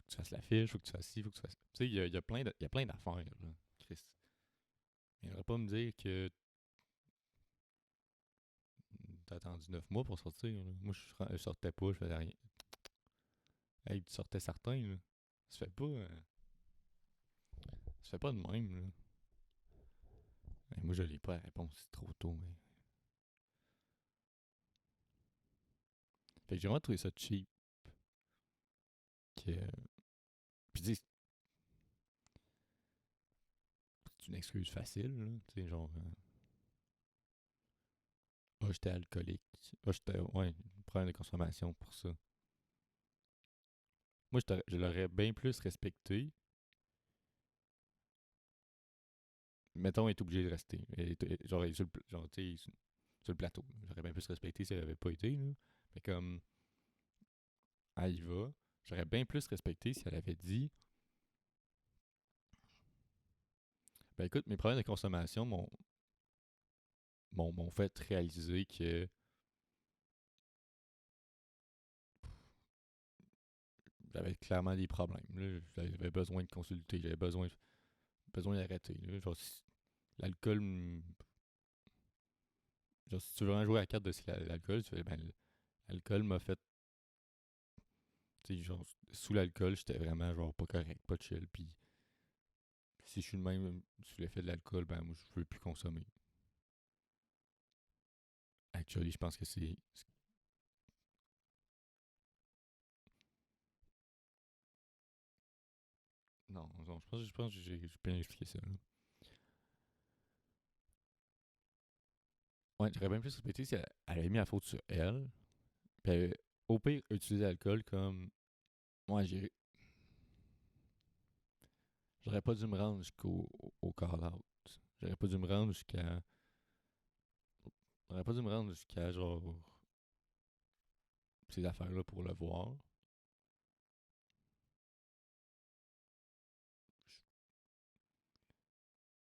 tu fasses l'affiche, faut que tu fasses ci, faut que tu fasses. Tu sais, il y a plein d'affaires, là. Chris. Il faudrait pas me dire que t'as attendu 9 mois pour sortir. Là. Moi, je sortais pas, je faisais rien. Hey, tu sortais certain, là. Ça se fait pas. Ça se fait pas de même, là. Hey, moi, je l'ai pas la réponse, c'est trop tôt, mais. Fait que j'ai vraiment trouvé ça cheap. Que. Puis, tu sais, c'est une excuse facile, là. Tu sais, genre. Ah, j'étais alcoolique. Ah, j'étais. Ouais, problème de consommation pour ça. Moi, je l'aurais bien plus respecté. Mettons, elle est obligé de rester. Genre, genre tu sais, sur le plateau. J'aurais bien plus respecté si elle avait pas été, là. Mais comme. Elle y va. J'aurais bien plus respecté si elle avait dit ben écoute, mes problèmes de consommation m'ont fait réaliser que j'avais clairement des problèmes. Là. J'avais besoin de consulter, j'avais besoin d'arrêter. Là. Genre, l'alcool, genre, si tu veux vraiment jouer à la carte de l'alcool, tu fais, ben, l'alcool m'a fait, tu sais, genre, sous l'alcool, j'étais vraiment, genre, pas correct, pas chill. Puis, si je suis le même sous l'effet de l'alcool, ben, moi, je veux plus consommer. Actually, je pense que c'est. Non, non, je pense que j'ai bien expliqué ça. Là. Ouais, j'aurais bien plus respecté si elle avait mis la faute sur elle. Puis au pire, utiliser l'alcool comme. Moi, j'aurais pas dû me rendre jusqu'au call-out. J'aurais pas dû me rendre jusqu'à. J'aurais pas dû me rendre jusqu'à genre ces affaires-là pour le voir.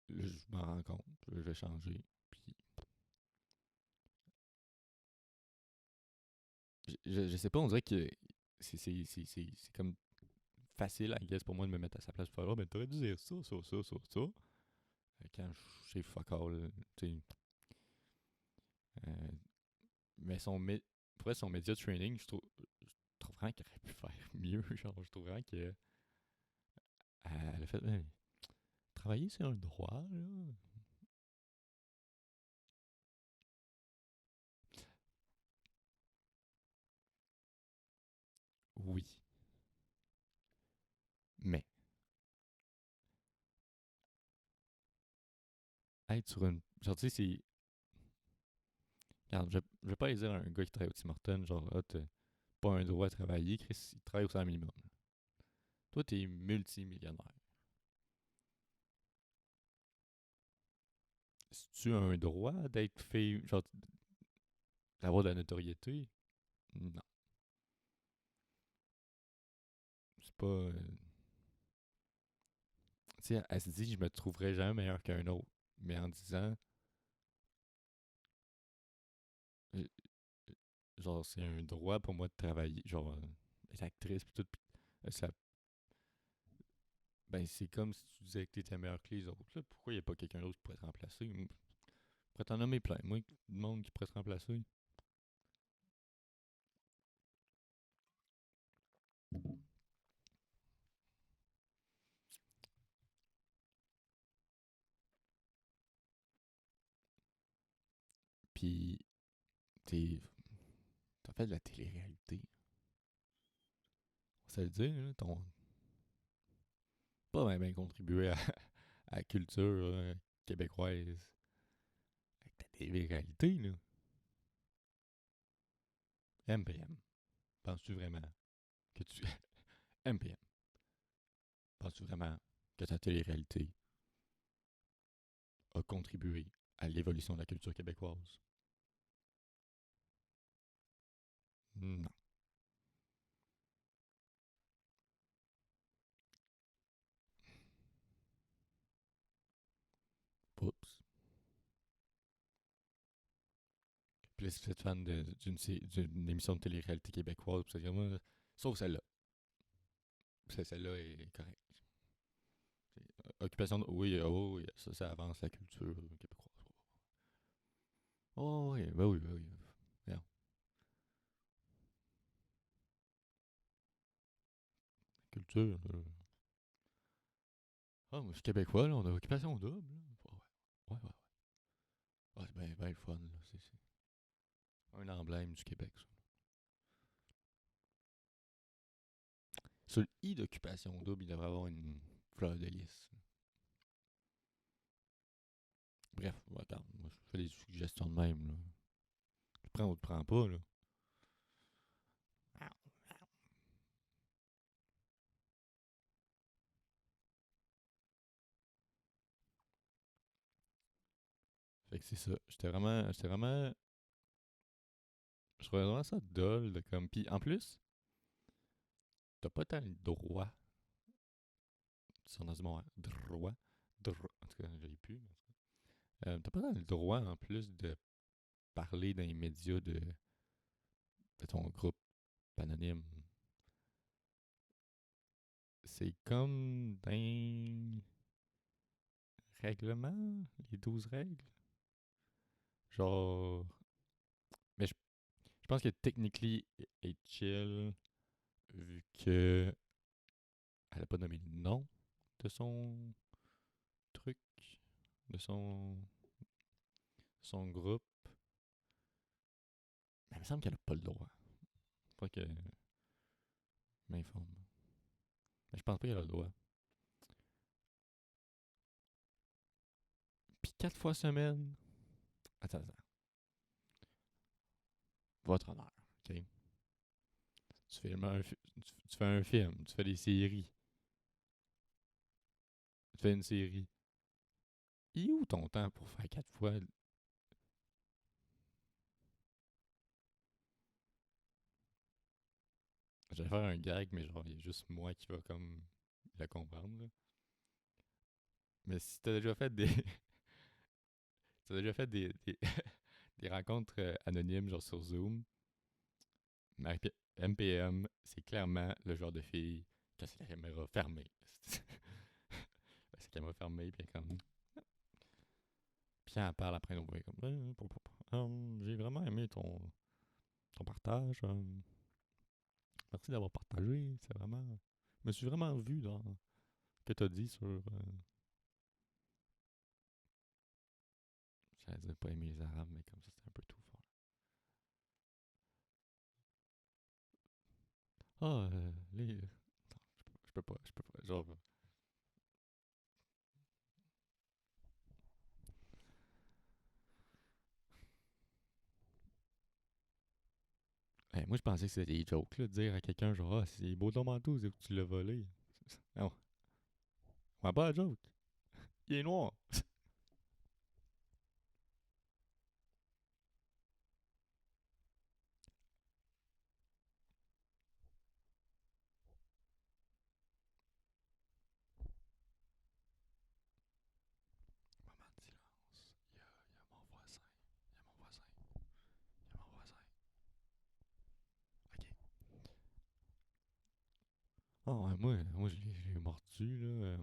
Là, je m'en rends compte. Je vais changer. Puis je sais pas, on dirait que c'est comme facile, I guess, pour moi de me mettre à sa place pour faire, oh, ben t'aurais dû dire ça, ça, ça, ça, ça. Quand je sais fuck all, tu sais. Euh, mais pour vrai, son média training, je trouve vraiment qu'elle aurait pu faire mieux. Genre, je trouve vraiment qu'elle a fait travailler sur un droit, là. Oui, mais être sur une. Genre, tu sais, c'est. Regarde, je vais pas aller dire à un gars qui travaille au Tim Hortons, genre, ah, t'as pas un droit à travailler, Chris, il travaille au salaire minimum. Toi, t'es multimillionnaire. Si tu as un droit d'être fait, genre, d'avoir de la notoriété, non. C'est pas. Tu sais, elle se dit, je me trouverais jamais meilleur qu'un autre. Mais en disant, euh, genre, c'est un droit pour moi de travailler, genre, être actrice, pis tout. Ça, ben, c'est comme si tu disais que t'étais meilleur que les autres. Là. Pourquoi il n'y a pas quelqu'un d'autre qui pourrait te remplacer? Je pourrais t'en nommer plein. Moi, du monde qui pourrait te remplacer. Puis, t'as fait de la télé-réalité. On va se le dire, là, t'as pas bien contribué à la culture québécoise avec ta télé-réalité, là. MPM, penses-tu vraiment que tu... MPM, penses-tu vraiment que ta télé-réalité a contribué à l'évolution de la culture québécoise? Non. Oups. Puis là, si vous êtes fan d'une émission de télé-réalité québécoise, vous savez, moi, sauf celle-là. Celle-là est correcte. Occupation de... Oui, oh, oui, ça avance la culture québécoise. Oh oui, ben oui, ben oui. Bien. Culture. Ah, moi, je suis québécois, là, on a occupation double. Là. Ouais, ouais, ouais. Ah, c'est bien le fun, là. C'est un emblème du Québec, ça. Sur le I d'occupation double, il devrait avoir une fleur de lys. Bref, regarde, moi, je fais des suggestions de même, là. Tu prends ou tu prends pas, là. Fait que c'est ça. Je trouvais vraiment ça dole, de comme. Puis en plus, t'as pas tant le droit. C'est dans ce moment, droit. En tout cas, je l'ai plus. T'as pas tant le droit, en plus, de parler dans les médias de ton groupe anonyme. C'est comme dans règlement, les 12 règles. Genre. Mais je pense que technically est chill vu que elle a pas nommé le nom de son truc, de son groupe. Mais il me semble qu'elle a pas le droit. Pas que m'informe. Mais je pense pas qu'elle a le droit. Puis 4 fois semaine. Attends. Votre honneur, ok? Tu fais un film, tu fais des séries, tu fais une série. Et où ton temps pour faire 4 fois? J'allais faire un gag, mais genre, il y a juste moi qui va comme le comprendre, là. Mais si t'as déjà fait des. T'as déjà fait des rencontres anonymes, genre sur Zoom, MPM, c'est clairement le genre de fille quand c'est la caméra fermée. C'est la caméra fermée, puis comme. Puis elle parle après, on va comme. J'ai vraiment aimé ton partage. Merci d'avoir partagé. C'est vraiment. Je me suis vraiment vu dans ce que tu as dit sur. J'allais dire pas aimer les Arabes, mais comme ça, c'était un peu tout fort. Ah, les. Non, je peux pas. Je peux pas. Genre. Moi, je pensais que c'était des jokes, là, de dire à quelqu'un, genre, ah, c'est beau ton manteau, c'est que tu l'as volé. Non, on va pas la joke. Il est noir. Moment de silence. Il y a mon voisin. Il y a mon voisin. Il y a mon voisin. Ok. Ah, ouais, moi je l'ai mordu, là. Euh,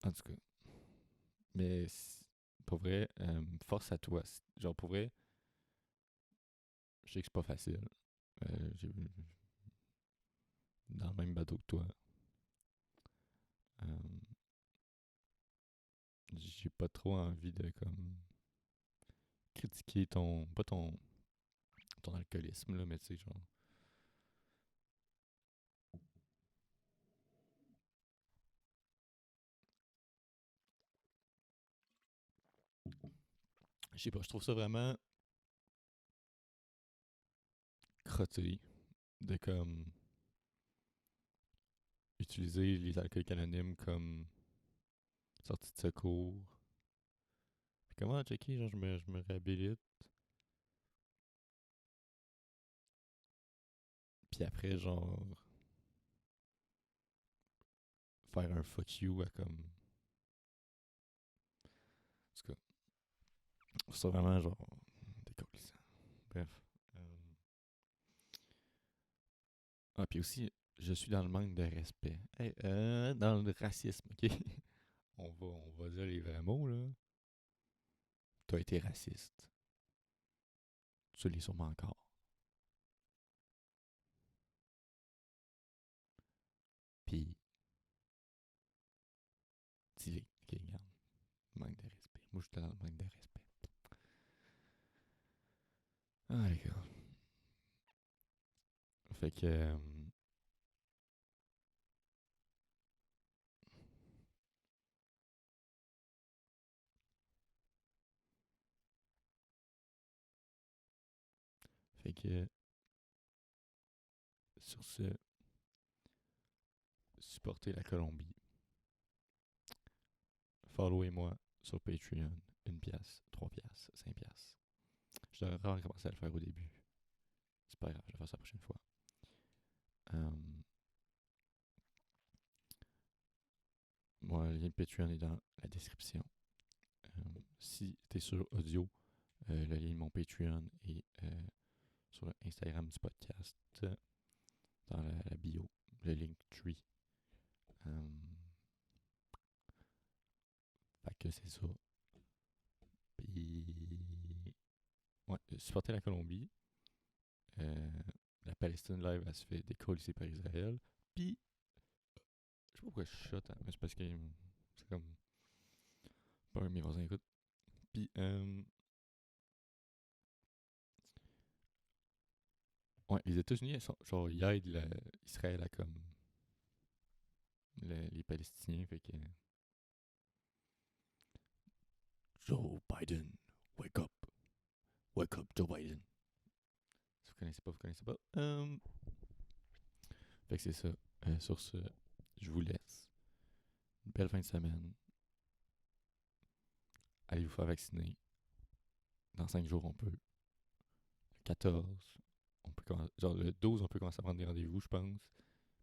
en tout cas. Mais, pour vrai, force à toi. Genre, pour vrai, je sais que c'est pas facile. J'ai dans le même bateau que toi. Euh, j'ai pas trop envie de comme critiquer pas ton alcoolisme là, mais tu sais genre je sais pas, je trouve ça vraiment crotté de comme utiliser les alcooliques anonymes comme sortie de secours. Puis comment checker, genre je me réhabilite. Puis après, genre, faire un fuck you à comme. En tout cas, c'est vraiment genre. Décollissant. Bref. Euh, Ah, puis aussi, je suis dans le manque de respect. Hey, dans le racisme, ok? On va dire les vrais mots, là. T'as été raciste. Tu l'es sûrement encore. Puis, dis-le, ok, regarde. Manque de respect. Moi, j'étais dans le manque de respect. Ah, les gars. Fait que. Fait que. Sur ce, supporter la Colombie. Followez-moi sur Patreon. 1$, 3$, 5$. Je devrais vraiment commencer à le faire au début. C'est pas grave, je vais faire ça la prochaine fois. Euh, le lien de Patreon est dans la description. Si t'es sur audio, le lien de mon Patreon est sur Instagram du podcast, dans la bio, le link tree. Fait que c'est ça. Puis, ouais, supporter la Colombie. Euh, la Palestine live, elle se fait décoller par Israël. Puis, je sais pas pourquoi je shot, hein, mais c'est parce que c'est comme. Pas un de mes voisins écoute. Puis, ouais, les États-Unis, genre, ils aident Israël à comme. Les Palestiniens, fait que. Joe Biden, wake up. Wake up, Joe Biden. Si vous connaissez pas, vous connaissez pas. Fait que c'est ça. Sur ce, je vous laisse. Une belle fin de semaine. Allez vous faire vacciner. Dans 5 jours, on peut. Le 14, on peut genre le 12, on peut commencer à prendre des rendez-vous, je pense.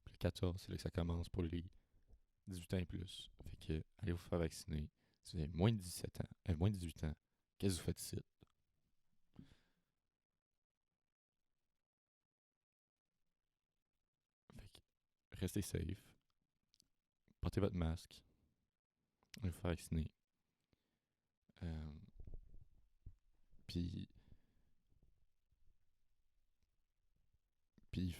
Puis le 14, c'est là que ça commence pour les 18 ans et plus. Fait que, allez vous faire vacciner. Si vous avez moins de 17 ans, moins de 18 ans, qu'est-ce que vous faites ici? Fait que, restez safe. Portez votre masque. Allez vous faire vacciner. Euh, puis, puis,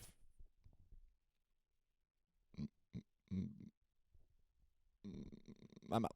maman.